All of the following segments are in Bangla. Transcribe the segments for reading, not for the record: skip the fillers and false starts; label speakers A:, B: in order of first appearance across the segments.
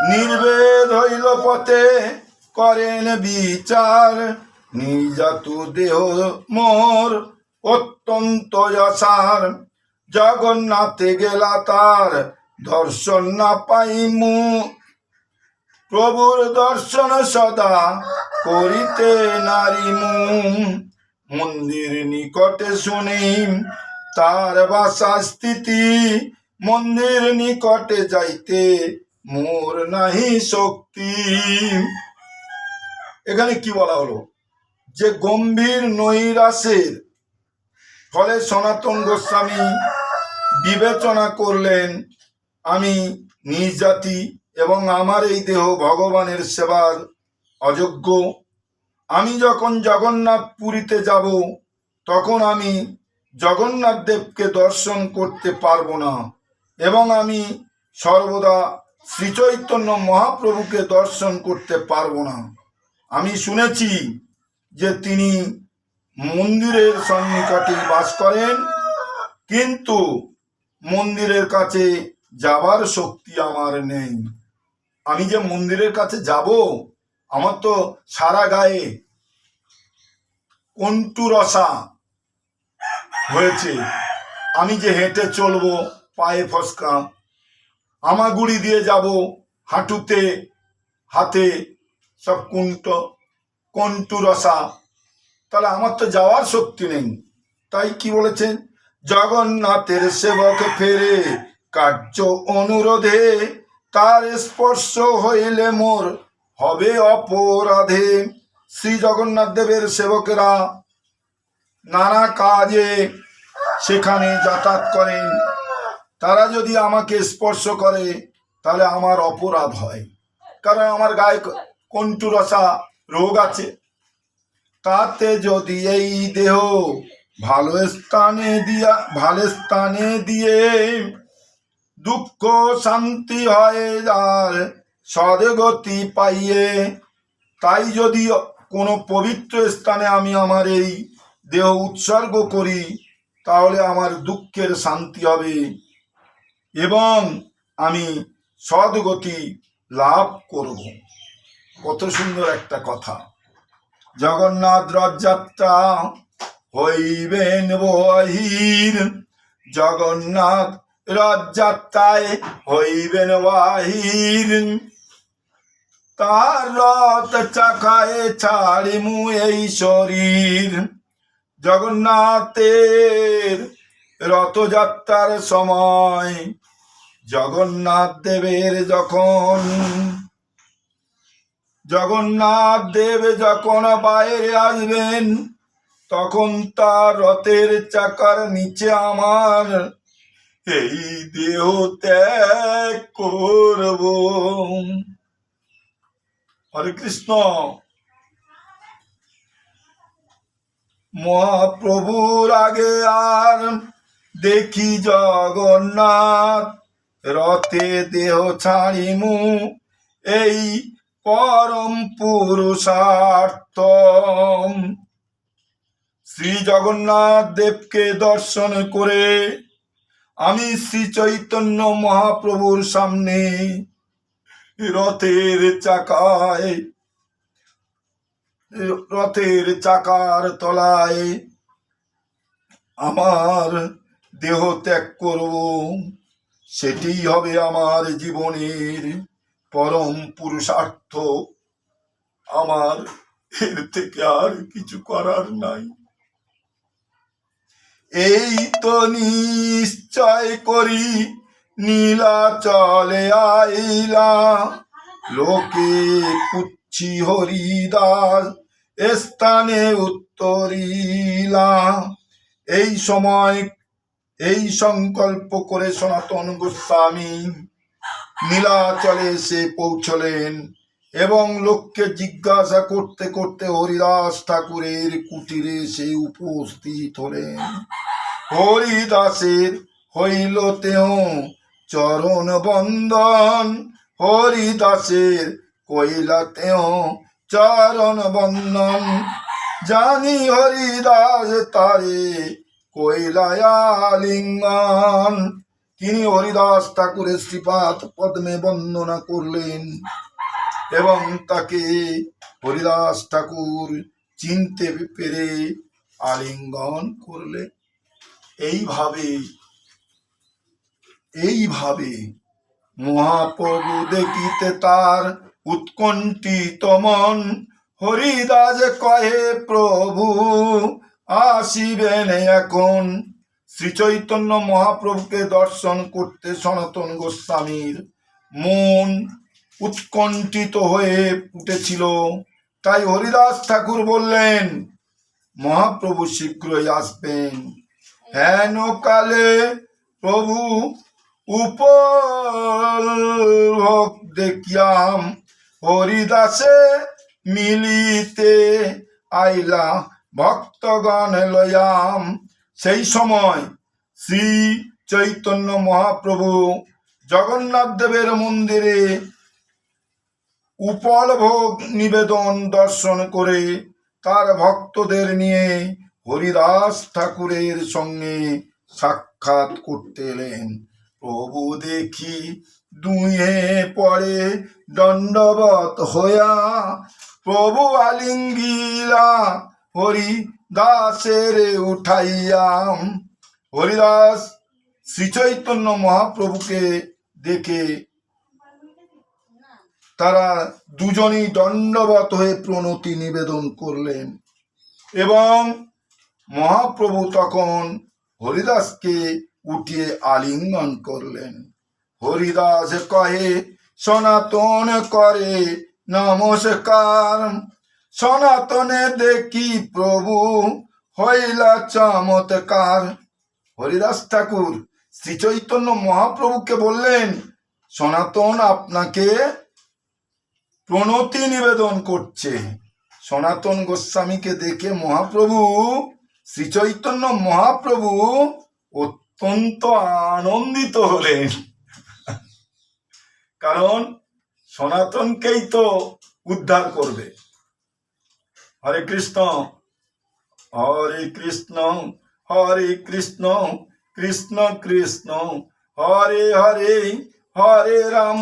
A: নির্বেদ হইল পথে করেন বিচার, নিজাতু দেহ মোর অত্যন্ত অসার। জগন্নাথে গেলা তার দর্শন না পাইমু, প্রভুর দর্শন সদা করিতে নারিমু। মন্দির নিকটে শুনি তার বাসা স্থিতি, মন্দির নিকটে যাইতে মোর নাহি শক্তি। এখানে কি বলা হলো, যে গম্ভীর নৈরাশ্যের ফলে সনাতন গোস্বামী বিবেচনা করলেন আমি নিজ জাতি এবং আমার এই দেহ ভগবানের সেবার অযোগ্য। আমি যখন জগন্নাথ পুরীতে যাব তখন আমি জগন্নাথ দেবকে দর্শন করতে পারবো না, এবং আমি সর্বদা শ্রীচৈতন্য মহাপ্রভুকে দর্শন করতে পারবো না। আমি শুনেছি যে তিনি মন্দিরের সন্নিকটে বাস করেন, কিন্তু মন্দিরের কাছে যাবার শক্তি আমার নেই। আমি যে মন্দিরের কাছে যাব, আমার তো সারা গায়ে কণ্টুরসা হয়েছে। আমি যে হেঁটে চলবো, পায়ে ফসকা, আমাগুড়ি দিয়ে যাব, হাঁটুতে হাতে সব কণ্টুরসা, তাহলে আমার তো যাওয়ার শক্তি নেই। তাই কি বলেছেন, জগন্নাথের সেবক ফেরে কার্য অনুরোধে, তার স্পর্শ হইলে মোর হবে অপরাধে। শ্রী জগন্নাথ দেবের সেবকেরা নানা কাজে সেখানে যাতায়াত করেন, তারা যদি আমাকে স্পর্শ করে তাহলে আমার অপরাধ হয়, কারণ আমার গায়ে কণ্টুরসা রোগ আছে। তাতে যদি এই দেহ ভালো স্থানে দিয়ে দুঃখ শান্তি হয় আর সদগতি পাইয়ে, তাই যদি কোনো পবিত্র স্থানে আমি আমার এই দেহ উৎসর্গ করি তাহলে আমার দুঃখের শান্তি হবে এবং আমি সদগতি লাভ করব। কত সুন্দর একটা কথা। জগন্নাথ রথযাত্রা হইবেন বাহির, জগন্নাথ রথযাত্রায় হইবেন বাহির, তার রথ চাকায় ছাড়িমু এই শরীর। জগন্নাথের রথযাত্রার সময় জগন্নাথ দেবের জগন্নাথ দেব যখন বাইরে আসবেন, তখন তার রথের চাকার নিচে আমার এই দেহ ত্যাগ করব। হরে কৃষ্ণ। মহাপ্রভুর আগে আর দেখি জগন্নাথ, রথে দেহ ছাড়িমু এই পরম পুরুষার্থ। শ্রী জগন্নাথ দেবকে দর্শন করে আমি শ্রী চৈতন্য মহাপ্রভুর সামনে রথের চাকার তলায় আমার দেহ ত্যাগ করব। সেটি হবে আমার জীবনের পরম পুরুষার্থ। আমার এর থেকে আর কিছু করার নাই। এই তো নিশ্চয় করি নীলাচলে আইলা, লোকে পুচ্ছি হরিদাস স্থানে উত্তরিলা। এই সময় এই সংকল্প করে সনাতন গোস্বামী নীলাচলে এসে পৌঁছলেন এবং লোককে জিজ্ঞাসা করতে করতে হরিদাস ঠাকুরের কুটিরে সে উপস্থিত হলেন। হরিদাসের হইল তেও চরণ বন্দন, হরিদাসের কইলা তেও চরণ বন্দন। জানি হরিদাস তারে কইলা লিঙ্গন, তিনি হরিদাস ঠাকুরের শ্রীপাদ পদ্মে বন্দনা করলেন এবং তাকে হরিদাস ঠাকুর চিনতে পেরে আলিঙ্গন করলেন। এইভাবে মহাপ্রভু দেখিতে তার উৎকণ্ঠিত মন, হরিদাস কহে প্রভু আসিবেন এখন। শ্রী চৈতন্য মহাপ্রভুকে দর্শন করতে সনাতন গোস্বামীর মন উৎকণ্ঠিত হয়ে উঠেছিল। তাই হরিদাস ঠাকুর বললেন, মহাপ্রভু শীঘ্রই আসবেন। হেন কালে প্রভু উপভোগ দেখিয়াম, হরিদাসে মিলিতে আইলা ভক্তগণ লয়াম। সেই সময় শ্রী চৈতন্য মহাপ্রভু জগন্নাথ দেবের মন্দিরে উপলভোগ নিবেদন দর্শন করে তার ভক্তদের নিয়ে হরিদাস ঠাকুরের সঙ্গে সাক্ষাৎ করতে এলেন। প্রভু দেখি দুয়ে পড়ে দণ্ডবত হইয়া, প্রভু আলিঙ্গিলা হরিদাসের উঠাইয়াম। হরিদাস শ্রী চৈতন্য মহাপ্রভুকে দেখে তারা দুজনেই দণ্ডবত হয়ে প্রণতি নিবেদন করলেন এবং মহাপ্রভু তখন হরিদাসকে উঠিয়ে আলিঙ্গন করলেন। হরিদাস কহে সনাতন করে নমস্কার, সনাতনে দেখি প্রভু হইলা চমৎকার। হরিদাস ঠাকুর শ্রী চৈতন্য মহাপ্রভুকে বললেন, সনাতন আপনাকে প্রণতি নিবেদন করছে। সনাতন গোস্বামীকে দেখে মহাপ্রভু শ্রী চৈতন্য মহাপ্রভু অত্যন্ত আনন্দিত হলেন, কারণ সনাতনকেই তো উদ্ধার করবে। হরে কৃষ্ণ হরে কৃষ্ণ হরে কৃষ্ণ কৃষ্ণ কৃষ্ণ হরে হরে, হরে রাম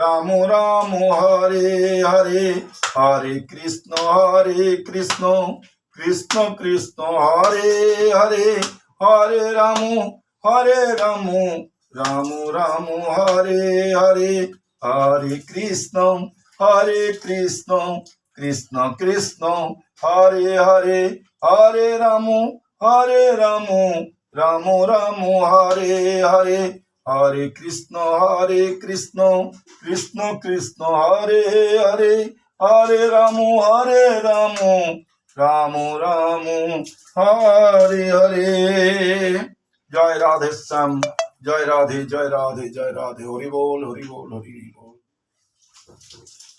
A: রাম রাম হরে হরে, হরে কৃষ্ণ কৃষ্ণ কৃষ্ণ হরে হরে, হরে রাম রাম রাম হরে হরে, হরে কৃষ্ণ কৃষ্ণ কৃষ্ণ হরে হরে, হরে রাম রাম রাম হরে হরে, হরে কৃষ্ণ কৃষ্ণ কৃষ্ণ হরে হরে, হরে রাম রাম হরে হরে। জয় রাধে শ্যাম, জয় রাধে জয় রাধে জয় রাধে, হরি বল হরি বল হরি।